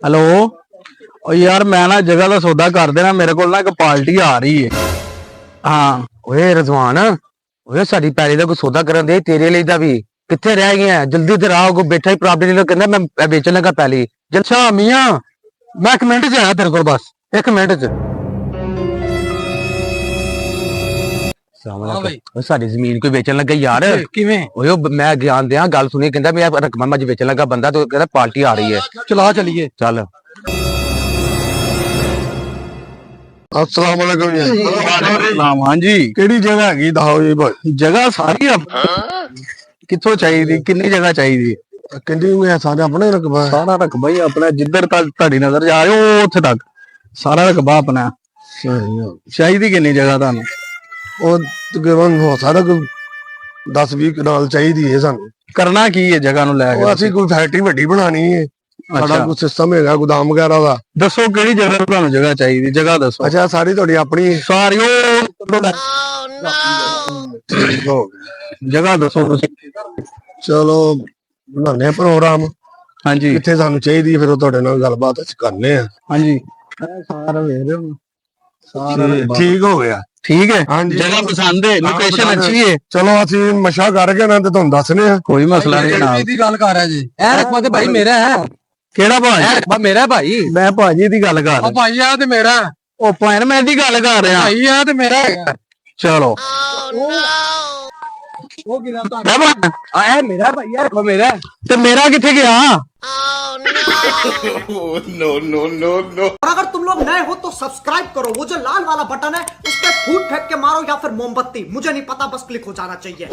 Hello. ओ यार मैं ना जगह का सौदा कर देना, मेरे को ना एक पार्टी आ रही है। हाँ। ਓਏ ਰਜ਼ਵਾਨ ਓਏ ਸਾਡੀ ਪੈਲੀ ਦਾ ਕੋਈ ਸੌਦਾ ਕਰਨ ਦੇ ਤੇਰੇ ਲਈ ਦਾ ਵੀ ਕਿੱਥੇ ਰਹਿ ਗਿਆ ਜਲਦੀ ਤੇ ਰਾਹ ਕੋ ਬੈਠਾ ਹੀ ਪ੍ਰਾਪਰਟੀ ਡੀਲਰ ਕਹਿੰਦਾ ਮੈਂ ਵੇਚਣ ਲੱਗਾ ਪੈਲੀ अच्छा मियाँ, मैं एक मिनट च आया तेरे को, बस एक मिनट च। ਓਏ ਸਾਡੀ ਜ਼ਮੀਨ ਕੋਈ ਵੇਚਣ ਲੱਗਾ ਯਾਰ किवें? ਓਏ ਮੈਂ ਗਿਆਨ ਦਿਆਂ ਗੱਲ ਸੁਣੀ ਕਹਿੰਦਾ ਮੈਂ ਰਕਮਾਂ ਮੱਝ ਵੇਚਣ ਲੱਗਾ ਬੰਦਾ ਤੇ ਕਹਿੰਦਾ ਪਾਰਟੀ ਆ ਰਹੀ ਹੈ चला चलिए। ਚੱਲ अस्सलाम वालेकुम जी। हाँ जी। केड़ी जगह हैगी दहो जी भाई? जगह सारी कितों चाहिए, कितनी जगह चाहिए? किंडी में सारे अपने रकबा है। सारा रकबा ही अपना, जिधर तक ताड़ी नजर जा रही हो उत्थे तक सारा रकबा अपना। सही है। चाहिए कितनी जगह थानू? और तकरीबन हो सारा कोई 10-20 कनाल चाहिए है सानू। करना की है जगह नू लै ਉਹ के? ਅਸੀਂ ਕੋਈ ਫੈਕਟਰੀ ਵੱਡੀ ਬਣਾਣੀ ਹੈ। ਸਾਡਾ अच्छा ਕੋਈ ਸਿਸਟਮ ਹੈਗਾ ਗੋਦਾਮ ਵਗੈਰਾ ਦਾ। दसो केड़ी जगह थानू जगह चाहिए, जगह दसो ਅੱਛਾ ਸਾਰੀ ਤੁਹਾਡੀ ਆਪਣੀ सारी। ਠੀਕ ਹੋ जगह दसो तुसी। ਚਲੋ ਬਣਾਉਂਦੇ ਆ ਪ੍ਰੋਗਰਾਮ। हाँ जी ਕਿੱਥੇ ਸਾਨੂੰ ਚਾਹੀਦੀ ਹੈ ਫਿਰ ਉਹ ਤੁਹਾਡੇ ਨਾਲ ਗੱਲਬਾਤ ਅਸੀਂ ਕਰਨੇ ਆ। हाँ जी। सारा वेख रहे हो, सारा रकबा। ਠੀਕ ਹੋ ਗਿਆ। ठीक है, हाँ जी। जगह पसंद है, लोकेशन पसंद है। अच्छी है, ਚਲੋ ਅਸੀਂ ਮਸ਼ਾ ਕਰਕੇ ਨਾ ਤੇ ਤੁਹਾਨੂੰ ਦੱਸਨੇ ਆ। कोई मसला नहीं जनाब। ਦੀ ਗੱਲ ਕਰ ਰਿਹਾ ਜੀ ਇਹ ਰਕਬਾ ਤੇ ਭਾਈ ਮੇਰਾ ਹੈ केड़ा भाई? ਇਹ ਰਕਬਾ ਮੇਰਾ ਹੈ ਭਾਈ मैं भाजी दी गल कर रहा। ਭਾਈ ਆ ਤੇ ਮੇਰਾ ओ भैन मैं दी गल कर रहा। ਭਾਈ ਆ ਤੇ ਮੇਰਾ ਹੈਗਾ चलो ਉਹ ਕਿਹਦਾ ਤਾਂ बाबा, ਆ ਇਹ ਮੇਰਾ ਭਾਈ ਇਹ ਰਕਬਾ ਮੇਰਾ ते मेरा किथे गया? और अगर तुम लोग नए हो तो सब्सक्राइब करो, वो जो लाल वाला बटन है उस पर फूट फेंक के मारो या फिर मोमबत्ती, मुझे नहीं पता, बस क्लिक हो जाना चाहिए।